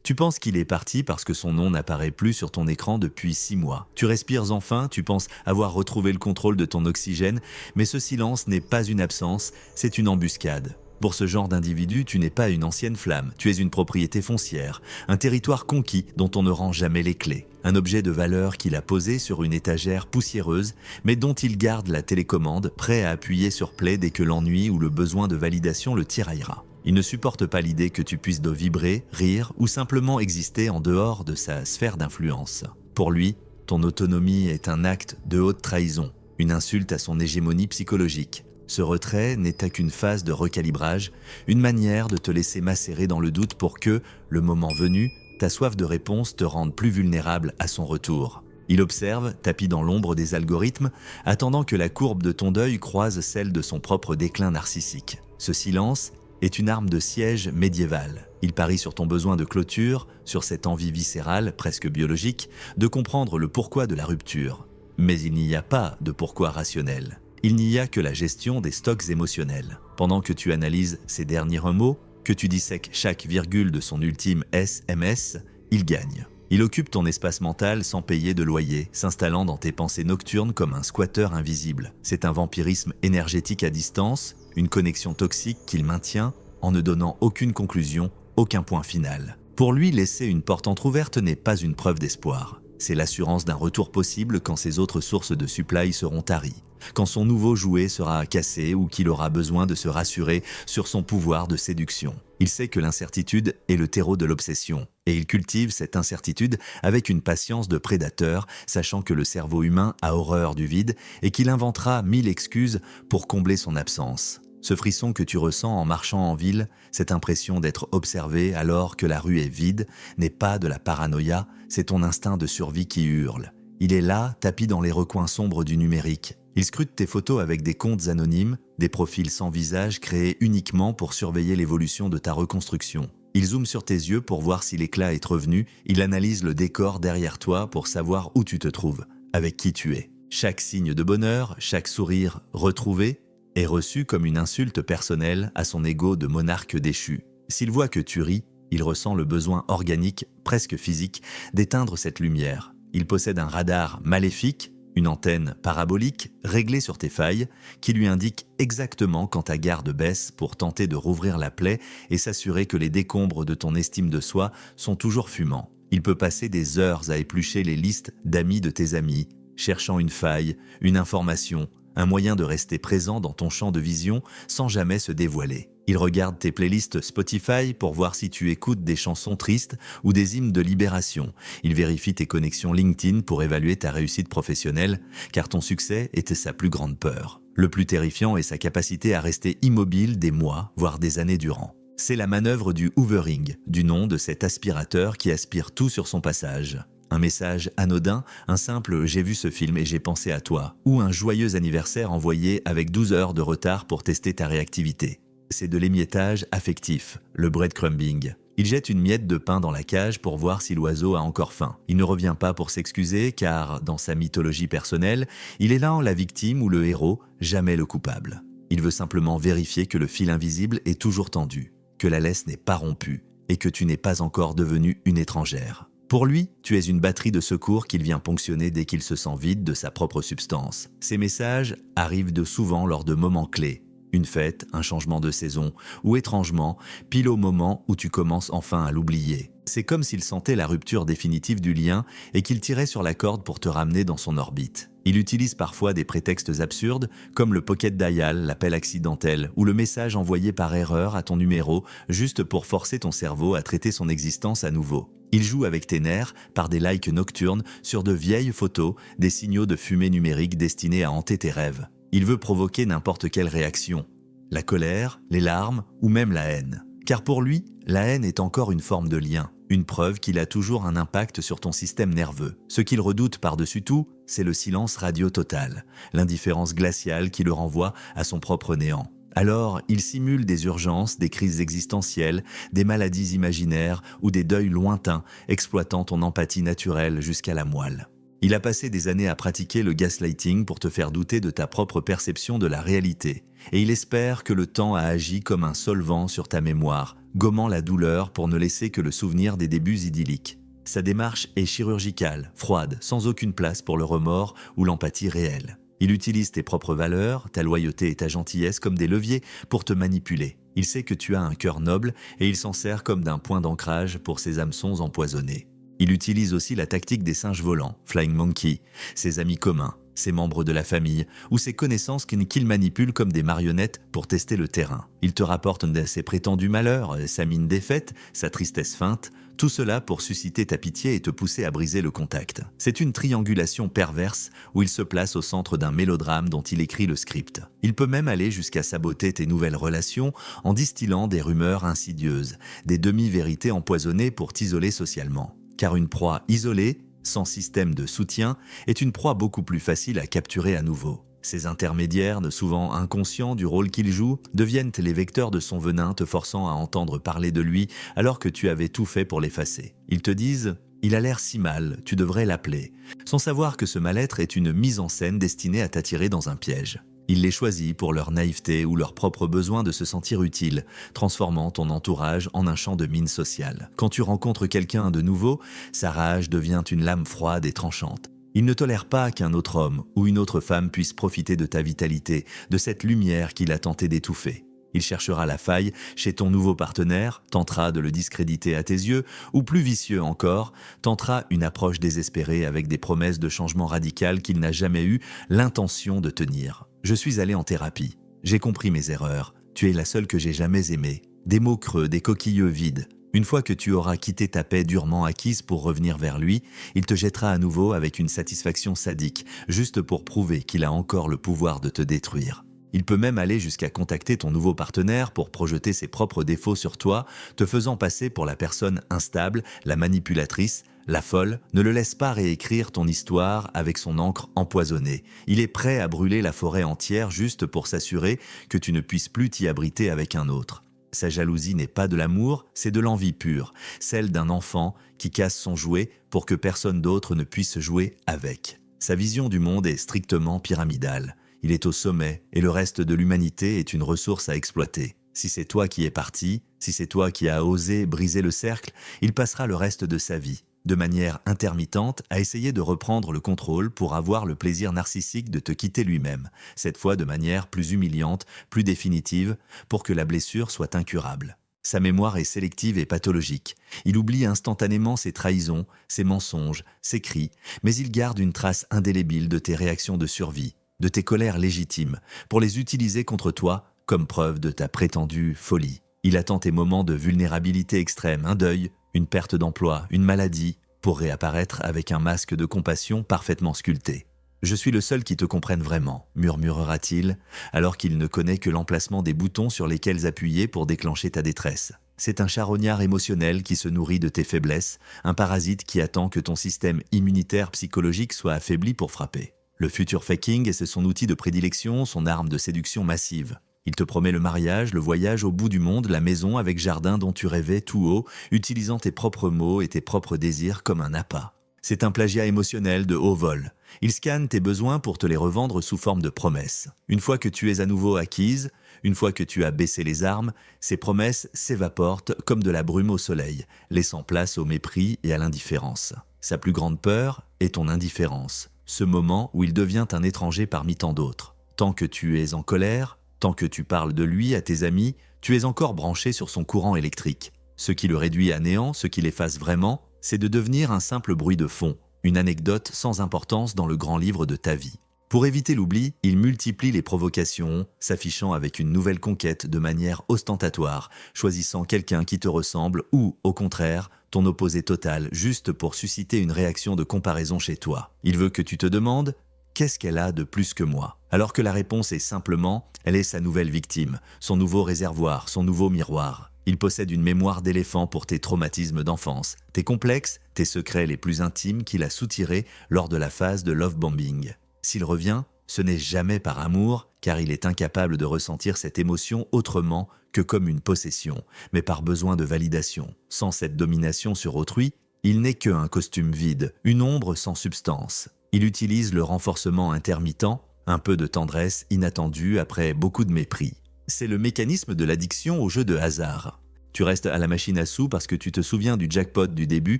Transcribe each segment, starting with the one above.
Tu penses qu'il est parti parce que son nom n'apparaît plus sur ton écran depuis 6 mois. Tu respires enfin, tu penses avoir retrouvé le contrôle de ton oxygène, mais ce silence n'est pas une absence, c'est une embuscade. Pour ce genre d'individu, tu n'es pas une ancienne flamme, tu es une propriété foncière, un territoire conquis dont on ne rend jamais les clés, un objet de valeur qu'il a posé sur une étagère poussiéreuse, mais dont il garde la télécommande, prêt à appuyer sur play dès que l'ennui ou le besoin de validation le tiraillera. Il ne supporte pas l'idée que tu puisses vibrer, rire ou simplement exister en dehors de sa sphère d'influence. Pour lui, ton autonomie est un acte de haute trahison, une insulte à son hégémonie psychologique. Ce retrait n'était qu'une phase de recalibrage, une manière de te laisser macérer dans le doute pour que, le moment venu, ta soif de réponse te rende plus vulnérable à son retour. Il observe, tapi dans l'ombre des algorithmes, attendant que la courbe de ton deuil croise celle de son propre déclin narcissique. Ce silence est une arme de siège médiévale. Il parie sur ton besoin de clôture, sur cette envie viscérale, presque biologique, de comprendre le pourquoi de la rupture. Mais il n'y a pas de pourquoi rationnel. Il n'y a que la gestion des stocks émotionnels. Pendant que tu analyses ses derniers mots, que tu dissèques chaque virgule de son ultime SMS, il gagne. Il occupe ton espace mental sans payer de loyer, s'installant dans tes pensées nocturnes comme un squatteur invisible. C'est un vampirisme énergétique à distance, une connexion toxique qu'il maintient en ne donnant aucune conclusion, aucun point final. Pour lui, laisser une porte entrouverte n'est pas une preuve d'espoir. C'est l'assurance d'un retour possible quand ses autres sources de supply seront taries, quand son nouveau jouet sera cassé ou qu'il aura besoin de se rassurer sur son pouvoir de séduction. Il sait que l'incertitude est le terreau de l'obsession, et il cultive cette incertitude avec une patience de prédateur, sachant que le cerveau humain a horreur du vide et qu'il inventera 1000 excuses pour combler son absence. Ce frisson que tu ressens en marchant en ville, cette impression d'être observé alors que la rue est vide, n'est pas de la paranoïa, c'est ton instinct de survie qui hurle. Il est là, tapi dans les recoins sombres du numérique. Il scrute tes photos avec des comptes anonymes, des profils sans visage créés uniquement pour surveiller l'évolution de ta reconstruction. Il zoome sur tes yeux pour voir si l'éclat est revenu, il analyse le décor derrière toi pour savoir où tu te trouves, avec qui tu es. Chaque signe de bonheur, chaque sourire retrouvé, est reçu comme une insulte personnelle à son ego de monarque déchu. S'il voit que tu ris, il ressent le besoin organique, presque physique, d'éteindre cette lumière. Il possède un radar maléfique, une antenne parabolique réglée sur tes failles, qui lui indique exactement quand ta garde baisse pour tenter de rouvrir la plaie et s'assurer que les décombres de ton estime de soi sont toujours fumants. Il peut passer des heures à éplucher les listes d'amis de tes amis, cherchant une faille, une information, un moyen de rester présent dans ton champ de vision sans jamais se dévoiler. Il regarde tes playlists Spotify pour voir si tu écoutes des chansons tristes ou des hymnes de libération. Il vérifie tes connexions LinkedIn pour évaluer ta réussite professionnelle, car ton succès était sa plus grande peur. Le plus terrifiant est sa capacité à rester immobile des mois, voire des années durant. C'est la manœuvre du hoovering, du nom de cet aspirateur qui aspire tout sur son passage. Un message anodin, un simple « j'ai vu ce film et j'ai pensé à toi » ou un joyeux anniversaire envoyé avec 12 heures de retard pour tester ta réactivité. C'est de l'émiettage affectif, le breadcrumbing. Il jette une miette de pain dans la cage pour voir si l'oiseau a encore faim. Il ne revient pas pour s'excuser car, dans sa mythologie personnelle, il est là la victime ou le héros, jamais le coupable. Il veut simplement vérifier que le fil invisible est toujours tendu, que la laisse n'est pas rompue et que tu n'es pas encore devenue une étrangère. Pour lui, tu es une batterie de secours qu'il vient ponctionner dès qu'il se sent vide de sa propre substance. Ces messages arrivent de souvent lors de moments clés. Une fête, un changement de saison, ou étrangement, pile au moment où tu commences enfin à l'oublier. C'est comme s'il sentait la rupture définitive du lien et qu'il tirait sur la corde pour te ramener dans son orbite. Il utilise parfois des prétextes absurdes, comme le pocket dial, l'appel accidentel, ou le message envoyé par erreur à ton numéro, juste pour forcer ton cerveau à traiter son existence à nouveau. Il joue avec tes nerfs par des likes nocturnes sur de vieilles photos, des signaux de fumée numérique destinés à hanter tes rêves. Il veut provoquer n'importe quelle réaction. La colère, les larmes ou même la haine. Car pour lui, la haine est encore une forme de lien, une preuve qu'il a toujours un impact sur ton système nerveux. Ce qu'il redoute par-dessus tout, c'est le silence radio total, l'indifférence glaciale qui le renvoie à son propre néant. Alors, il simule des urgences, des crises existentielles, des maladies imaginaires ou des deuils lointains, exploitant ton empathie naturelle jusqu'à la moelle. Il a passé des années à pratiquer le gaslighting pour te faire douter de ta propre perception de la réalité. Et il espère que le temps a agi comme un solvant sur ta mémoire, gommant la douleur pour ne laisser que le souvenir des débuts idylliques. Sa démarche est chirurgicale, froide, sans aucune place pour le remords ou l'empathie réelle. Il utilise tes propres valeurs, ta loyauté et ta gentillesse comme des leviers pour te manipuler. Il sait que tu as un cœur noble et il s'en sert comme d'un point d'ancrage pour ses hameçons empoisonnés. Il utilise aussi la tactique des singes volants, Flying Monkey, ses amis communs, ses membres de la famille ou ses connaissances qu'il manipule comme des marionnettes pour tester le terrain. Il te rapporte ses prétendus malheurs, sa mine défaite, sa tristesse feinte, tout cela pour susciter ta pitié et te pousser à briser le contact. C'est une triangulation perverse où il se place au centre d'un mélodrame dont il écrit le script. Il peut même aller jusqu'à saboter tes nouvelles relations en distillant des rumeurs insidieuses, des demi-vérités empoisonnées pour t'isoler socialement. Car une proie isolée, sans système de soutien, est une proie beaucoup plus facile à capturer à nouveau. Ces intermédiaires, souvent inconscients du rôle qu'ils jouent, deviennent les vecteurs de son venin, te forçant à entendre parler de lui alors que tu avais tout fait pour l'effacer. Ils te disent « il a l'air si mal, tu devrais l'appeler », sans savoir que ce mal-être est une mise en scène destinée à t'attirer dans un piège. Il les choisit pour leur naïveté ou leur propre besoin de se sentir utile, transformant ton entourage en un champ de mine sociale. Quand tu rencontres quelqu'un de nouveau, sa rage devient une lame froide et tranchante. Il ne tolère pas qu'un autre homme ou une autre femme puisse profiter de ta vitalité, de cette lumière qu'il a tenté d'étouffer. Il cherchera la faille chez ton nouveau partenaire, tentera de le discréditer à tes yeux, ou plus vicieux encore, tentera une approche désespérée avec des promesses de changement radical qu'il n'a jamais eu l'intention de tenir. Je suis allé en thérapie. J'ai compris mes erreurs. Tu es la seule que j'ai jamais aimée. Des mots creux, des coquilleux vides. Une fois que tu auras quitté ta paix durement acquise pour revenir vers lui, il te jettera à nouveau avec une satisfaction sadique, juste pour prouver qu'il a encore le pouvoir de te détruire. Il peut même aller jusqu'à contacter ton nouveau partenaire pour projeter ses propres défauts sur toi, te faisant passer pour la personne instable, la manipulatrice, la folle. Ne le laisse pas réécrire ton histoire avec son encre empoisonnée. Il est prêt à brûler la forêt entière juste pour s'assurer que tu ne puisses plus t'y abriter avec un autre. Sa jalousie n'est pas de l'amour, c'est de l'envie pure, celle d'un enfant qui casse son jouet pour que personne d'autre ne puisse jouer avec. Sa vision du monde est strictement pyramidale. Il est au sommet et le reste de l'humanité est une ressource à exploiter. Si c'est toi qui es parti, si c'est toi qui as osé briser le cercle, il passera le reste de sa vie, de manière intermittente, à essayer de reprendre le contrôle pour avoir le plaisir narcissique de te quitter lui-même, cette fois de manière plus humiliante, plus définitive, pour que la blessure soit incurable. Sa mémoire est sélective et pathologique. Il oublie instantanément ses trahisons, ses mensonges, ses cris, mais il garde une trace indélébile de tes réactions de survie, de tes colères légitimes, pour les utiliser contre toi comme preuve de ta prétendue folie. Il attend tes moments de vulnérabilité extrême, un deuil, une perte d'emploi, une maladie, pour réapparaître avec un masque de compassion parfaitement sculpté. « Je suis le seul qui te comprenne vraiment », murmurera-t-il, alors qu'il ne connaît que l'emplacement des boutons sur lesquels appuyer pour déclencher ta détresse. C'est un charognard émotionnel qui se nourrit de tes faiblesses, un parasite qui attend que ton système immunitaire psychologique soit affaibli pour frapper. Le futur faking, c'est son outil de prédilection, son arme de séduction massive. Il te promet le mariage, le voyage au bout du monde, la maison avec jardin dont tu rêvais tout haut, utilisant tes propres mots et tes propres désirs comme un appât. C'est un plagiat émotionnel de haut vol. Il scanne tes besoins pour te les revendre sous forme de promesses. Une fois que tu es à nouveau acquise, une fois que tu as baissé les armes, ces promesses s'évaporent comme de la brume au soleil, laissant place au mépris et à l'indifférence. Sa plus grande peur est ton indifférence, ce moment où il devient un étranger parmi tant d'autres. Tant que tu es en colère, tant que tu parles de lui à tes amis, tu es encore branché sur son courant électrique. Ce qui le réduit à néant, ce qui l'efface vraiment, c'est de devenir un simple bruit de fond, une anecdote sans importance dans le grand livre de ta vie. Pour éviter l'oubli, il multiplie les provocations, s'affichant avec une nouvelle conquête de manière ostentatoire, choisissant quelqu'un qui te ressemble ou, au contraire, ton opposé total, juste pour susciter une réaction de comparaison chez toi. Il veut que tu te demandes « qu'est-ce qu'elle a de plus que moi ?» alors que la réponse est simplement « elle est sa nouvelle victime, son nouveau réservoir, son nouveau miroir ». Il possède une mémoire d'éléphant pour tes traumatismes d'enfance, tes complexes, tes secrets les plus intimes qu'il a soutirés lors de la phase de love bombing. S'il revient, ce n'est jamais par amour, car il est incapable de ressentir cette émotion autrement que comme une possession, mais par besoin de validation. Sans cette domination sur autrui, Il n'est qu'un costume vide, une ombre sans substance. Il utilise le renforcement intermittent, un peu de tendresse inattendue après beaucoup de mépris. C'est le mécanisme de l'addiction au jeu de hasard. Tu restes à la machine à sous parce que tu te souviens du jackpot du début,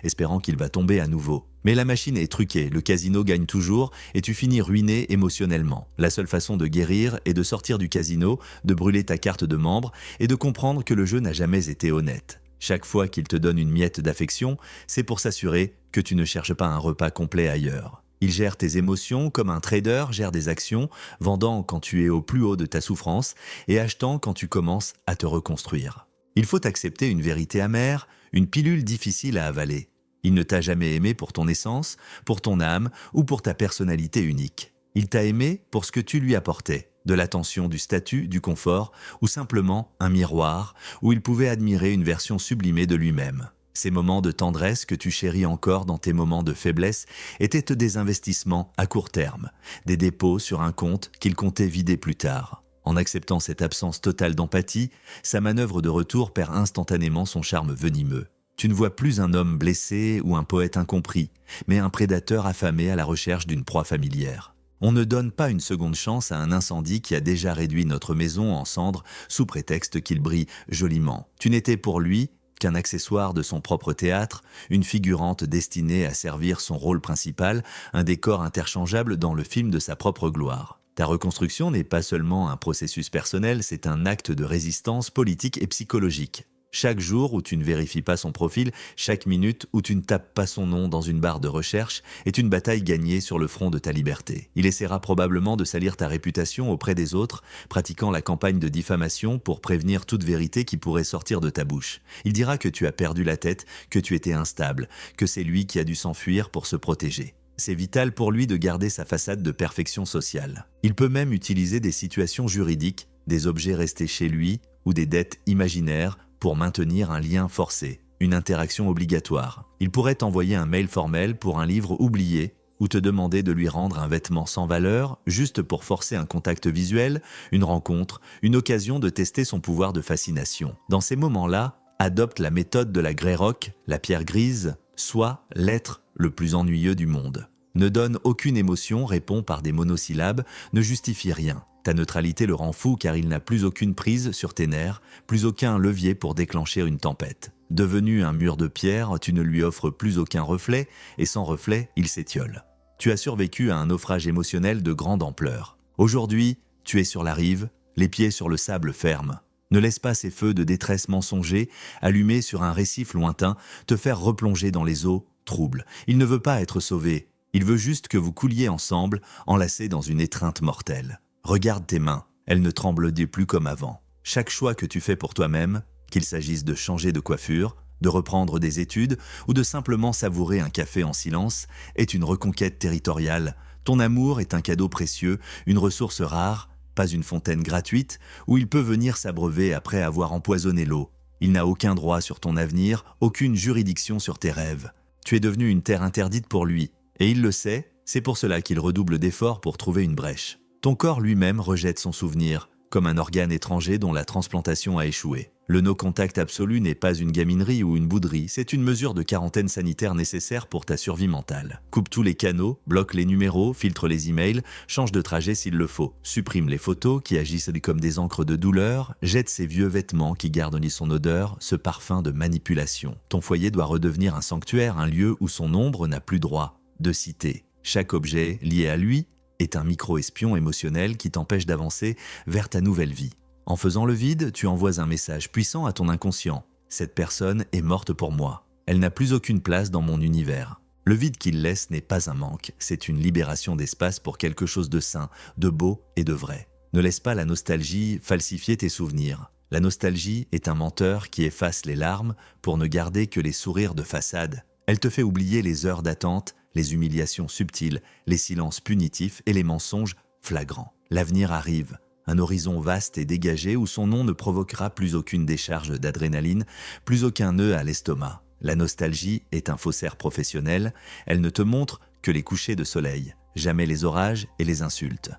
espérant qu'il va tomber à nouveau. Mais la machine est truquée, le casino gagne toujours et tu finis ruiné émotionnellement. La seule façon de guérir est de sortir du casino, de brûler ta carte de membre et de comprendre que le jeu n'a jamais été honnête. Chaque fois qu'il te donne une miette d'affection, c'est pour s'assurer que tu ne cherches pas un repas complet ailleurs. Il gère tes émotions comme un trader gère des actions, vendant quand tu es au plus haut de ta souffrance et achetant quand tu commences à te reconstruire. Il faut accepter une vérité amère, une pilule difficile à avaler. Il ne t'a jamais aimé pour ton essence, pour ton âme ou pour ta personnalité unique. Il t'a aimé pour ce que tu lui apportais, de l'attention, du statut, du confort ou simplement un miroir où il pouvait admirer une version sublimée de lui-même. Ces moments de tendresse que tu chéris encore dans tes moments de faiblesse étaient des investissements à court terme, des dépôts sur un compte qu'il comptait vider plus tard. En acceptant cette absence totale d'empathie, sa manœuvre de retour perd instantanément son charme venimeux. Tu ne vois plus un homme blessé ou un poète incompris, mais un prédateur affamé à la recherche d'une proie familière. On ne donne pas une seconde chance à un incendie qui a déjà réduit notre maison en cendres sous prétexte qu'il brille joliment. Tu n'étais pour lui qu'un accessoire de son propre théâtre, une figurante destinée à servir son rôle principal, un décor interchangeable dans le film de sa propre gloire. Ta reconstruction n'est pas seulement un processus personnel, c'est un acte de résistance politique et psychologique. Chaque jour où tu ne vérifies pas son profil, chaque minute où tu ne tapes pas son nom dans une barre de recherche est une bataille gagnée sur le front de ta liberté. Il essaiera probablement de salir ta réputation auprès des autres, pratiquant la campagne de diffamation pour prévenir toute vérité qui pourrait sortir de ta bouche. Il dira que tu as perdu la tête, que tu étais instable, que c'est lui qui a dû s'enfuir pour se protéger. C'est vital pour lui de garder sa façade de perfection sociale. Il peut même utiliser des situations juridiques, des objets restés chez lui ou des dettes imaginaires pour maintenir un lien forcé, une interaction obligatoire. Il pourrait t'envoyer un mail formel pour un livre oublié ou te demander de lui rendre un vêtement sans valeur juste pour forcer un contact visuel, une rencontre, une occasion de tester son pouvoir de fascination. Dans ces moments-là, adopte la méthode de la Greyrock, la pierre grise, soit l'être le plus ennuyeux du monde. Ne donne aucune émotion, répond par des monosyllabes, ne justifie rien. Ta neutralité le rend fou car il n'a plus aucune prise sur tes nerfs, plus aucun levier pour déclencher une tempête. Devenu un mur de pierre, tu ne lui offres plus aucun reflet et sans reflet, il s'étiole. Tu as survécu à un naufrage émotionnel de grande ampleur. Aujourd'hui, tu es sur la rive, les pieds sur le sable ferme. Ne laisse pas ces feux de détresse mensongers, allumés sur un récif lointain, te faire replonger dans les eaux troubles. Il ne veut pas être sauvé, il veut juste que vous couliez ensemble, enlacés dans une étreinte mortelle. Regarde tes mains, elles ne tremblent plus comme avant. Chaque choix que tu fais pour toi-même, qu'il s'agisse de changer de coiffure, de reprendre des études ou de simplement savourer un café en silence, est une reconquête territoriale. Ton amour est un cadeau précieux, une ressource rare, pas une fontaine gratuite où il peut venir s'abreuver après avoir empoisonné l'eau. Il n'a aucun droit sur ton avenir, aucune juridiction sur tes rêves. Tu es devenu une terre interdite pour lui, et il le sait, c'est pour cela qu'il redouble d'efforts pour trouver une brèche. Ton corps lui-même rejette son souvenir, comme un organe étranger dont la transplantation a échoué. Le no-contact absolu n'est pas une gaminerie ou une bouderie, c'est une mesure de quarantaine sanitaire nécessaire pour ta survie mentale. Coupe tous les canaux, bloque les numéros, filtre les emails, change de trajet s'il le faut, supprime les photos qui agissent comme des encres de douleur, jette ces vieux vêtements qui gardent son odeur, ce parfum de manipulation. Ton foyer doit redevenir un sanctuaire, un lieu où son ombre n'a plus droit de citer. Chaque objet lié à lui est un micro-espion émotionnel qui t'empêche d'avancer vers ta nouvelle vie. En faisant le vide, tu envoies un message puissant à ton inconscient. Cette personne est morte pour moi. Elle n'a plus aucune place dans mon univers. Le vide qu'il laisse n'est pas un manque, c'est une libération d'espace pour quelque chose de sain, de beau et de vrai. Ne laisse pas la nostalgie falsifier tes souvenirs. La nostalgie est un menteur qui efface les larmes pour ne garder que les sourires de façade. Elle te fait oublier les heures d'attente, les humiliations subtiles, les silences punitifs et les mensonges flagrants. L'avenir arrive, un horizon vaste et dégagé où son nom ne provoquera plus aucune décharge d'adrénaline, plus aucun nœud à l'estomac. La nostalgie est un faussaire professionnel, elle ne te montre que les couchers de soleil, jamais les orages et les insultes.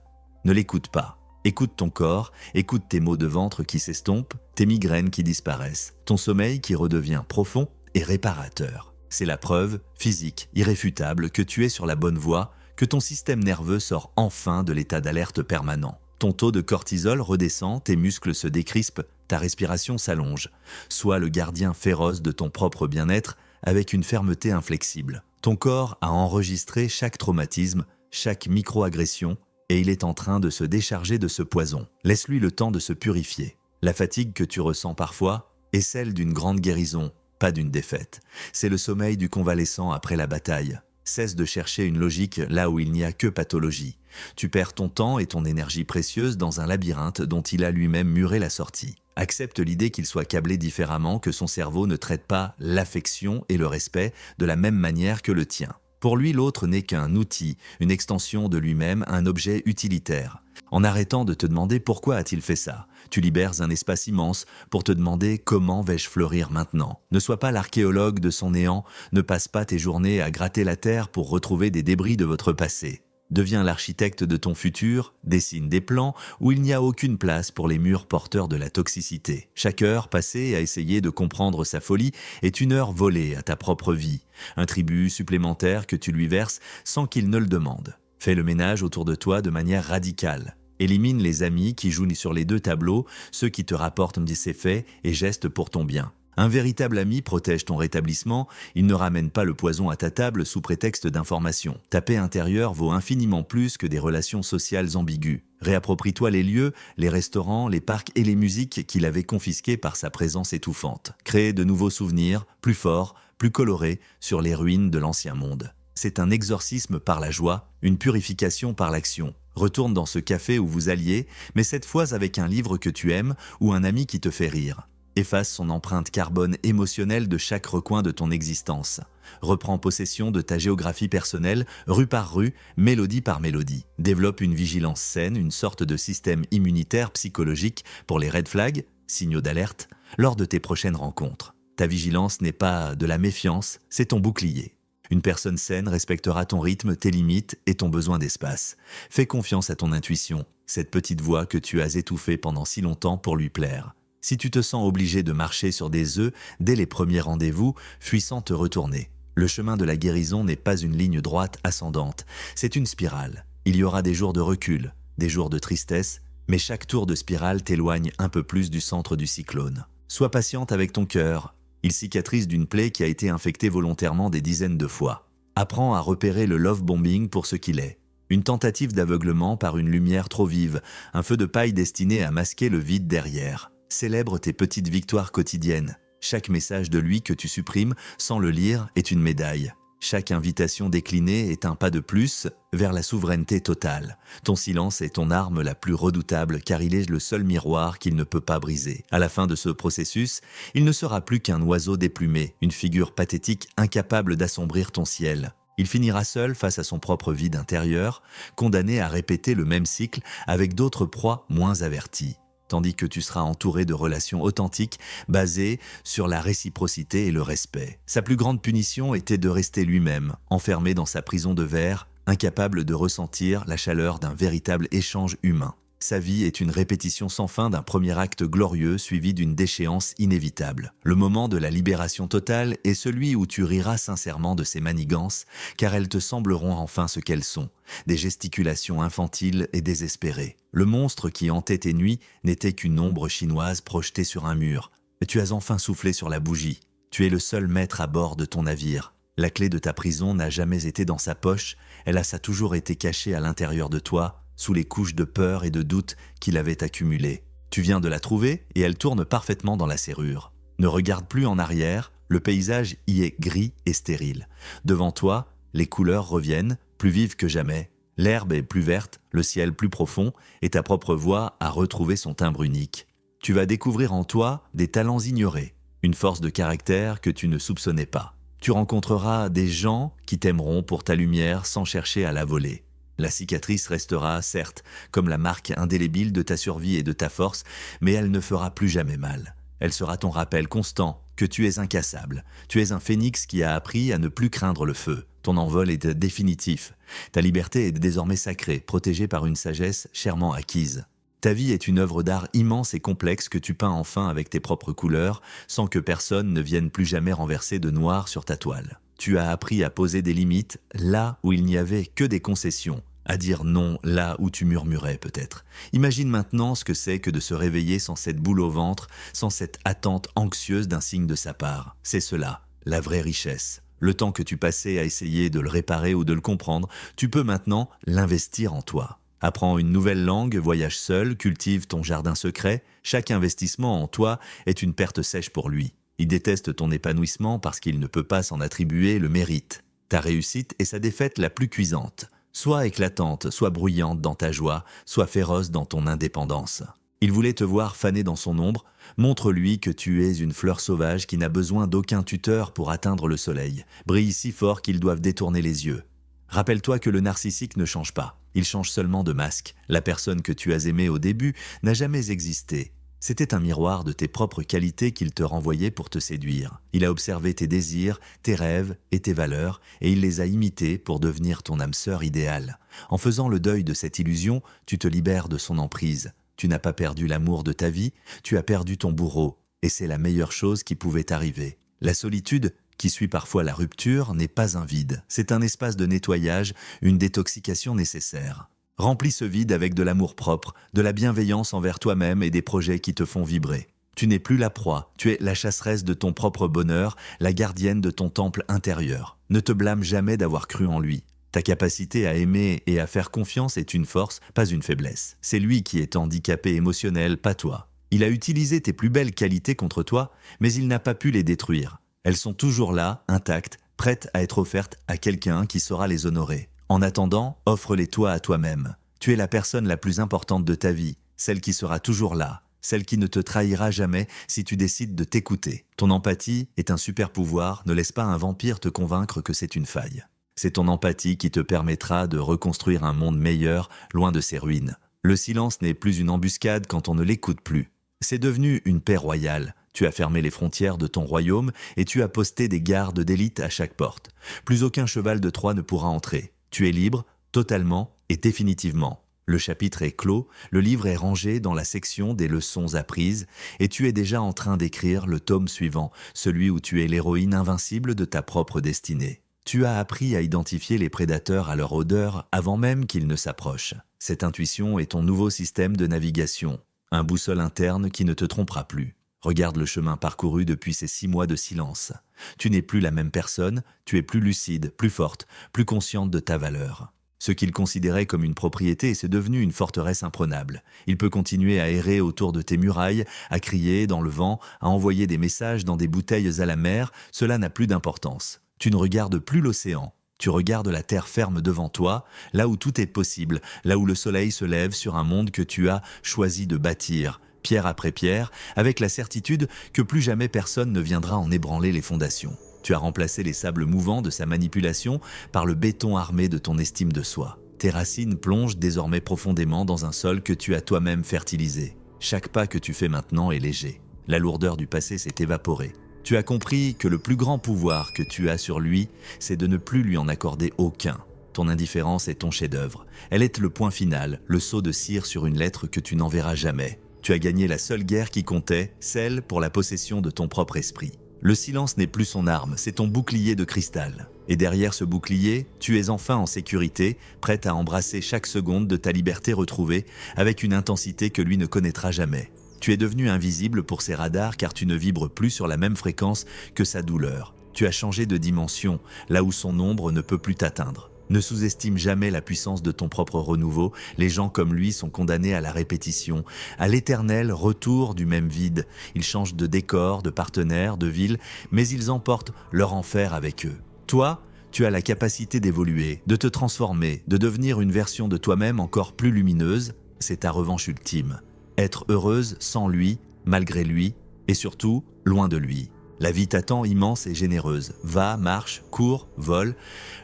Ne l'écoute pas. Écoute ton corps, écoute tes maux de ventre qui s'estompent, tes migraines qui disparaissent, ton sommeil qui redevient profond et réparateur. C'est la preuve, physique, irréfutable, que tu es sur la bonne voie, que ton système nerveux sort enfin de l'état d'alerte permanent. Ton taux de cortisol redescend, tes muscles se décrispent, ta respiration s'allonge. Sois le gardien féroce de ton propre bien-être avec une fermeté inflexible. Ton corps a enregistré chaque traumatisme, chaque micro-agression, et il est en train de se décharger de ce poison. Laisse-lui le temps de se purifier. La fatigue que tu ressens parfois est celle d'une grande guérison, pas d'une défaite. C'est le sommeil du convalescent après la bataille. Cesse de chercher une logique là où il n'y a que pathologie. Tu perds ton temps et ton énergie précieuse dans un labyrinthe dont il a lui-même muré la sortie. Accepte l'idée qu'il soit câblé différemment, que son cerveau ne traite pas l'affection et le respect de la même manière que le tien. Pour lui, l'autre n'est qu'un outil, une extension de lui-même, un objet utilitaire. En arrêtant de te demander pourquoi a-t-il fait ça, tu libères un espace immense pour te demander comment vais-je fleurir maintenant. Ne sois pas l'archéologue de son néant, ne passe pas tes journées à gratter la terre pour retrouver des débris de votre passé. Deviens l'architecte de ton futur, dessine des plans où il n'y a aucune place pour les murs porteurs de la toxicité. Chaque heure passée à essayer de comprendre sa folie est une heure volée à ta propre vie, un tribut supplémentaire que tu lui verses sans qu'il ne le demande. Fais le ménage autour de toi de manière radicale. Élimine les amis qui jouent sur les deux tableaux, ceux qui te rapportent des effets et gestes pour ton bien. Un véritable ami protège ton rétablissement, il ne ramène pas le poison à ta table sous prétexte d'information. Ta paix intérieure vaut infiniment plus que des relations sociales ambiguës. Réapproprie-toi les lieux, les restaurants, les parcs et les musiques qu'il avait confisqués par sa présence étouffante. Crée de nouveaux souvenirs, plus forts, plus colorés, sur les ruines de l'ancien monde. C'est un exorcisme par la joie, une purification par l'action. Retourne dans ce café où vous alliez, mais cette fois avec un livre que tu aimes ou un ami qui te fait rire. Efface son empreinte carbone émotionnelle de chaque recoin de ton existence. Reprends possession de ta géographie personnelle, rue par rue, mélodie par mélodie. Développe une vigilance saine, une sorte de système immunitaire psychologique pour les red flags, signaux d'alerte, lors de tes prochaines rencontres. Ta vigilance n'est pas de la méfiance, c'est ton bouclier. Une personne saine respectera ton rythme, tes limites et ton besoin d'espace. Fais confiance à ton intuition, cette petite voix que tu as étouffée pendant si longtemps pour lui plaire. Si tu te sens obligé de marcher sur des œufs dès les premiers rendez-vous, fuis sans te retourner. Le chemin de la guérison n'est pas une ligne droite ascendante, c'est une spirale. Il y aura des jours de recul, des jours de tristesse, mais chaque tour de spirale t'éloigne un peu plus du centre du cyclone. Sois patiente avec ton cœur. Il cicatrise d'une plaie qui a été infectée volontairement des dizaines de fois. Apprends à repérer le love bombing pour ce qu'il est. Une tentative d'aveuglement par une lumière trop vive, un feu de paille destiné à masquer le vide derrière. Célèbre tes petites victoires quotidiennes. Chaque message de lui que tu supprimes sans le lire est une médaille. Chaque invitation déclinée est un pas de plus vers la souveraineté totale. Ton silence est ton arme la plus redoutable car il est le seul miroir qu'il ne peut pas briser. À la fin de ce processus, il ne sera plus qu'un oiseau déplumé, une figure pathétique incapable d'assombrir ton ciel. Il finira seul face à son propre vide intérieur, condamné à répéter le même cycle avec d'autres proies moins averties. Tandis que tu seras entouré de relations authentiques basées sur la réciprocité et le respect. Sa plus grande punition était de rester lui-même, enfermé dans sa prison de verre, incapable de ressentir la chaleur d'un véritable échange humain. Sa vie est une répétition sans fin d'un premier acte glorieux suivi d'une déchéance inévitable. Le moment de la libération totale est celui où tu riras sincèrement de ces manigances, car elles te sembleront enfin ce qu'elles sont, des gesticulations infantiles et désespérées. Le monstre qui hantait tes nuits n'était qu'une ombre chinoise projetée sur un mur. Tu as enfin soufflé sur la bougie. Tu es le seul maître à bord de ton navire. La clé de ta prison n'a jamais été dans sa poche, ça a toujours été cachée à l'intérieur de toi, sous les couches de peur et de doute qu'il avait accumulées. Tu viens de la trouver et elle tourne parfaitement dans la serrure. Ne regarde plus en arrière, le paysage y est gris et stérile. Devant toi, les couleurs reviennent, plus vives que jamais. L'herbe est plus verte, le ciel plus profond et ta propre voix a retrouvé son timbre unique. Tu vas découvrir en toi des talents ignorés, une force de caractère que tu ne soupçonnais pas. Tu rencontreras des gens qui t'aimeront pour ta lumière sans chercher à la voler. La cicatrice restera, certes, comme la marque indélébile de ta survie et de ta force, mais elle ne fera plus jamais mal. Elle sera ton rappel constant que tu es incassable. Tu es un phénix qui a appris à ne plus craindre le feu. Ton envol est définitif. Ta liberté est désormais sacrée, protégée par une sagesse chèrement acquise. Ta vie est une œuvre d'art immense et complexe que tu peins enfin avec tes propres couleurs, sans que personne ne vienne plus jamais renverser de noir sur ta toile. Tu as appris à poser des limites là où il n'y avait que des concessions, à dire non là où tu murmurais peut-être. Imagine maintenant ce que c'est que de se réveiller sans cette boule au ventre, sans cette attente anxieuse d'un signe de sa part. C'est cela, la vraie richesse. Le temps que tu passais à essayer de le réparer ou de le comprendre, tu peux maintenant l'investir en toi. Apprends une nouvelle langue, voyage seul, cultive ton jardin secret. Chaque investissement en toi est une perte sèche pour lui. Il déteste ton épanouissement parce qu'il ne peut pas s'en attribuer le mérite. Ta réussite est sa défaite la plus cuisante. Sois éclatante, sois bruyante dans ta joie, sois féroce dans ton indépendance. Il voulait te voir faner dans son ombre. Montre-lui que tu es une fleur sauvage qui n'a besoin d'aucun tuteur pour atteindre le soleil. Brille si fort qu'ils doivent détourner les yeux. Rappelle-toi que le narcissique ne change pas. Il change seulement de masque. La personne que tu as aimée au début n'a jamais existé. C'était un miroir de tes propres qualités qu'il te renvoyait pour te séduire. Il a observé tes désirs, tes rêves et tes valeurs, et il les a imités pour devenir ton âme sœur idéale. En faisant le deuil de cette illusion, tu te libères de son emprise. Tu n'as pas perdu l'amour de ta vie, tu as perdu ton bourreau, et c'est la meilleure chose qui pouvait t'arriver. La solitude, qui suit parfois la rupture, n'est pas un vide. C'est un espace de nettoyage, une détoxication nécessaire. Remplis ce vide avec de l'amour-propre, de la bienveillance envers toi-même et des projets qui te font vibrer. Tu n'es plus la proie, tu es la chasseresse de ton propre bonheur, la gardienne de ton temple intérieur. Ne te blâme jamais d'avoir cru en lui. Ta capacité à aimer et à faire confiance est une force, pas une faiblesse. C'est lui qui est handicapé émotionnel, pas toi. Il a utilisé tes plus belles qualités contre toi, mais il n'a pas pu les détruire. Elles sont toujours là, intactes, prêtes à être offertes à quelqu'un qui saura les honorer. En attendant, offre-les-toi à toi-même. Tu es la personne la plus importante de ta vie, celle qui sera toujours là, celle qui ne te trahira jamais si tu décides de t'écouter. Ton empathie est un super pouvoir, ne laisse pas un vampire te convaincre que c'est une faille. C'est ton empathie qui te permettra de reconstruire un monde meilleur, loin de ses ruines. Le silence n'est plus une embuscade quand on ne l'écoute plus. C'est devenu une paix royale. Tu as fermé les frontières de ton royaume et tu as posté des gardes d'élite à chaque porte. Plus aucun cheval de Troie ne pourra entrer. Tu es libre, totalement et définitivement. Le chapitre est clos, le livre est rangé dans la section des leçons apprises et tu es déjà en train d'écrire le tome suivant, celui où tu es l'héroïne invincible de ta propre destinée. Tu as appris à identifier les prédateurs à leur odeur avant même qu'ils ne s'approchent. Cette intuition est ton nouveau système de navigation, un boussole interne qui ne te trompera plus. Regarde le chemin parcouru depuis ces 6 mois de silence. Tu n'es plus la même personne, tu es plus lucide, plus forte, plus consciente de ta valeur. Ce qu'il considérait comme une propriété, c'est devenu une forteresse imprenable. Il peut continuer à errer autour de tes murailles, à crier dans le vent, à envoyer des messages dans des bouteilles à la mer, cela n'a plus d'importance. Tu ne regardes plus l'océan. Tu regardes la terre ferme devant toi, là où tout est possible, là où le soleil se lève sur un monde que tu as choisi de bâtir, pierre après pierre, avec la certitude que plus jamais personne ne viendra en ébranler les fondations. Tu as remplacé les sables mouvants de sa manipulation par le béton armé de ton estime de soi. Tes racines plongent désormais profondément dans un sol que tu as toi-même fertilisé. Chaque pas que tu fais maintenant est léger. La lourdeur du passé s'est évaporée. Tu as compris que le plus grand pouvoir que tu as sur lui, c'est de ne plus lui en accorder aucun. Ton indifférence est ton chef-d'œuvre. Elle est le point final, le seau de cire sur une lettre que tu n'enverras jamais. Tu as gagné la seule guerre qui comptait, celle pour la possession de ton propre esprit. Le silence n'est plus son arme, c'est ton bouclier de cristal. Et derrière ce bouclier, tu es enfin en sécurité, prête à embrasser chaque seconde de ta liberté retrouvée avec une intensité que lui ne connaîtra jamais. Tu es devenu invisible pour ses radars car tu ne vibres plus sur la même fréquence que sa douleur. Tu as changé de dimension, là où son ombre ne peut plus t'atteindre. Ne sous-estime jamais la puissance de ton propre renouveau. Les gens comme lui sont condamnés à la répétition, à l'éternel retour du même vide. Ils changent de décor, de partenaire, de ville, mais ils emportent leur enfer avec eux. Toi, tu as la capacité d'évoluer, de te transformer, de devenir une version de toi-même encore plus lumineuse. C'est ta revanche ultime. Être heureuse sans lui, malgré lui, et surtout, loin de lui. La vie t'attend immense et généreuse. Va, marche, cours, vole.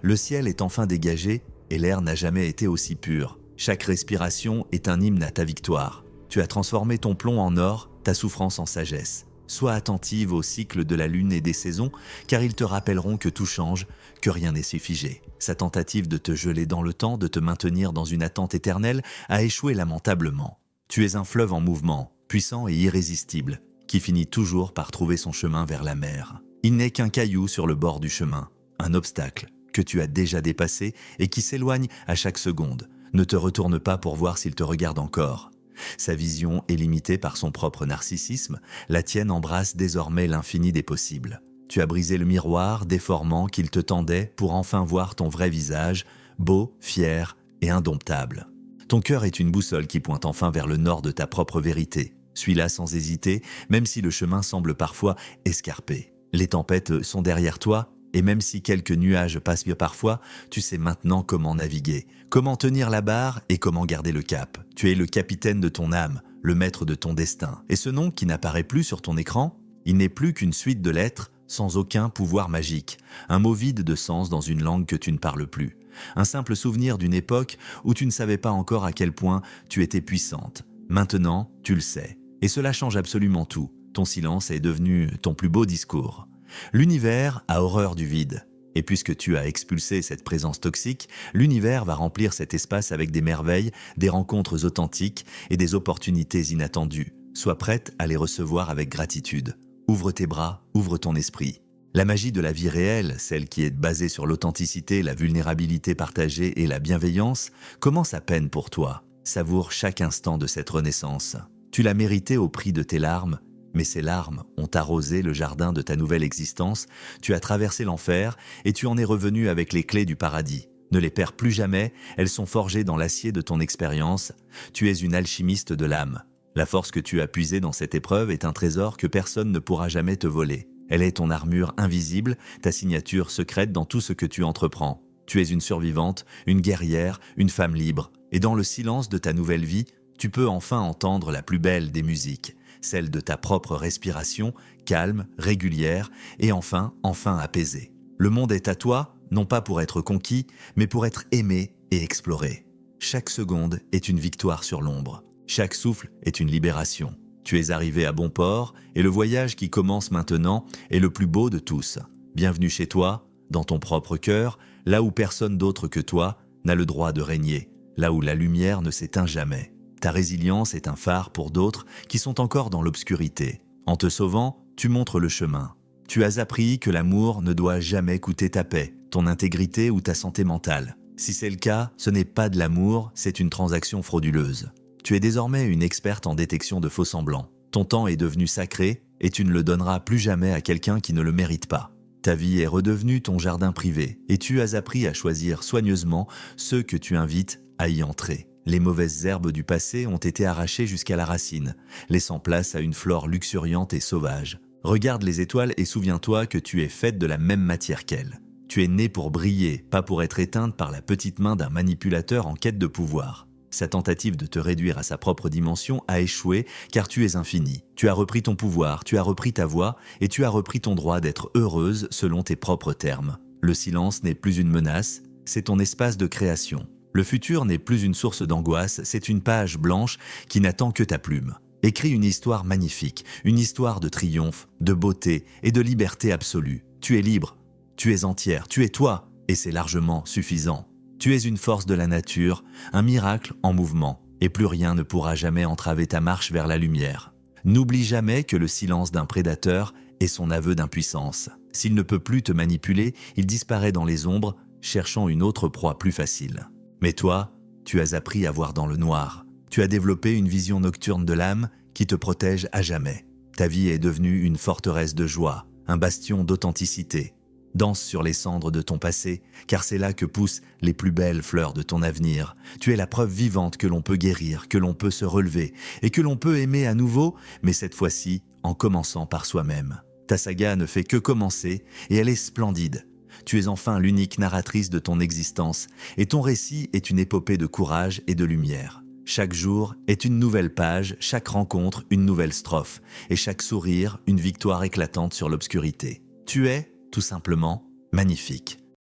Le ciel est enfin dégagé et l'air n'a jamais été aussi pur. Chaque respiration est un hymne à ta victoire. Tu as transformé ton plomb en or, ta souffrance en sagesse. Sois attentive au cycle de la lune et des saisons, car ils te rappelleront que tout change, que rien n'est si figé. Sa tentative de te geler dans le temps, de te maintenir dans une attente éternelle, a échoué lamentablement. Tu es un fleuve en mouvement, puissant et irrésistible, qui finit toujours par trouver son chemin vers la mer. Il n'est qu'un caillou sur le bord du chemin, un obstacle que tu as déjà dépassé et qui s'éloigne à chaque seconde. Ne te retourne pas pour voir s'il te regarde encore. Sa vision est limitée par son propre narcissisme, la tienne embrasse désormais l'infini des possibles. Tu as brisé le miroir déformant qu'il te tendait pour enfin voir ton vrai visage, beau, fier et indomptable. Ton cœur est une boussole qui pointe enfin vers le nord de ta propre vérité. Suis-la sans hésiter, même si le chemin semble parfois escarpé. Les tempêtes sont derrière toi, et même si quelques nuages passent parfois, tu sais maintenant comment naviguer, comment tenir la barre et comment garder le cap. Tu es le capitaine de ton âme, le maître de ton destin. Et ce nom qui n'apparaît plus sur ton écran, il n'est plus qu'une suite de lettres sans aucun pouvoir magique, un mot vide de sens dans une langue que tu ne parles plus. Un simple souvenir d'une époque où tu ne savais pas encore à quel point tu étais puissante. Maintenant, tu le sais. Et cela change absolument tout. Ton silence est devenu ton plus beau discours. L'univers a horreur du vide. Et puisque tu as expulsé cette présence toxique, l'univers va remplir cet espace avec des merveilles, des rencontres authentiques et des opportunités inattendues. Sois prête à les recevoir avec gratitude. Ouvre tes bras, ouvre ton esprit. La magie de la vie réelle, celle qui est basée sur l'authenticité, la vulnérabilité partagée et la bienveillance, commence à peine pour toi. Savoure chaque instant de cette renaissance. Tu l'as mérité au prix de tes larmes, mais ces larmes ont arrosé le jardin de ta nouvelle existence. Tu as traversé l'enfer et tu en es revenu avec les clés du paradis. Ne les perds plus jamais, elles sont forgées dans l'acier de ton expérience. Tu es une alchimiste de l'âme. La force que tu as puisée dans cette épreuve est un trésor que personne ne pourra jamais te voler. Elle est ton armure invisible, ta signature secrète dans tout ce que tu entreprends. Tu es une survivante, une guerrière, une femme libre. Et dans le silence de ta nouvelle vie, tu peux enfin entendre la plus belle des musiques, celle de ta propre respiration, calme, régulière et enfin apaisée. Le monde est à toi, non pas pour être conquis, mais pour être aimé et exploré. Chaque seconde est une victoire sur l'ombre. Chaque souffle est une libération. Tu es arrivé à bon port et le voyage qui commence maintenant est le plus beau de tous. Bienvenue chez toi, dans ton propre cœur, là où personne d'autre que toi n'a le droit de régner, là où la lumière ne s'éteint jamais. Ta résilience est un phare pour d'autres qui sont encore dans l'obscurité. En te sauvant, tu montres le chemin. Tu as appris que l'amour ne doit jamais coûter ta paix, ton intégrité ou ta santé mentale. Si c'est le cas, ce n'est pas de l'amour, c'est une transaction frauduleuse. Tu es désormais une experte en détection de faux-semblants. Ton temps est devenu sacré et tu ne le donneras plus jamais à quelqu'un qui ne le mérite pas. Ta vie est redevenue ton jardin privé et tu as appris à choisir soigneusement ceux que tu invites à y entrer. Les mauvaises herbes du passé ont été arrachées jusqu'à la racine, laissant place à une flore luxuriante et sauvage. Regarde les étoiles et souviens-toi que tu es faite de la même matière qu'elles. Tu es née pour briller, pas pour être éteinte par la petite main d'un manipulateur en quête de pouvoir. Sa tentative de te réduire à sa propre dimension a échoué car tu es infini. Tu as repris ton pouvoir, tu as repris ta voix et tu as repris ton droit d'être heureuse selon tes propres termes. Le silence n'est plus une menace, c'est ton espace de création. Le futur n'est plus une source d'angoisse, c'est une page blanche qui n'attend que ta plume. Écris une histoire magnifique, une histoire de triomphe, de beauté et de liberté absolue. Tu es libre, tu es entière, tu es toi et c'est largement suffisant. Tu es une force de la nature, un miracle en mouvement, et plus rien ne pourra jamais entraver ta marche vers la lumière. N'oublie jamais que le silence d'un prédateur est son aveu d'impuissance. S'il ne peut plus te manipuler, il disparaît dans les ombres, cherchant une autre proie plus facile. Mais toi, tu as appris à voir dans le noir. Tu as développé une vision nocturne de l'âme qui te protège à jamais. Ta vie est devenue une forteresse de joie, un bastion d'authenticité. Danse sur les cendres de ton passé, car c'est là que poussent les plus belles fleurs de ton avenir. Tu es la preuve vivante que l'on peut guérir, que l'on peut se relever et que l'on peut aimer à nouveau, mais cette fois-ci en commençant par soi-même. Ta saga ne fait que commencer et elle est splendide. Tu es enfin l'unique narratrice de ton existence et ton récit est une épopée de courage et de lumière. Chaque jour est une nouvelle page, chaque rencontre une nouvelle strophe et chaque sourire une victoire éclatante sur l'obscurité. Tu es tout simplement magnifique.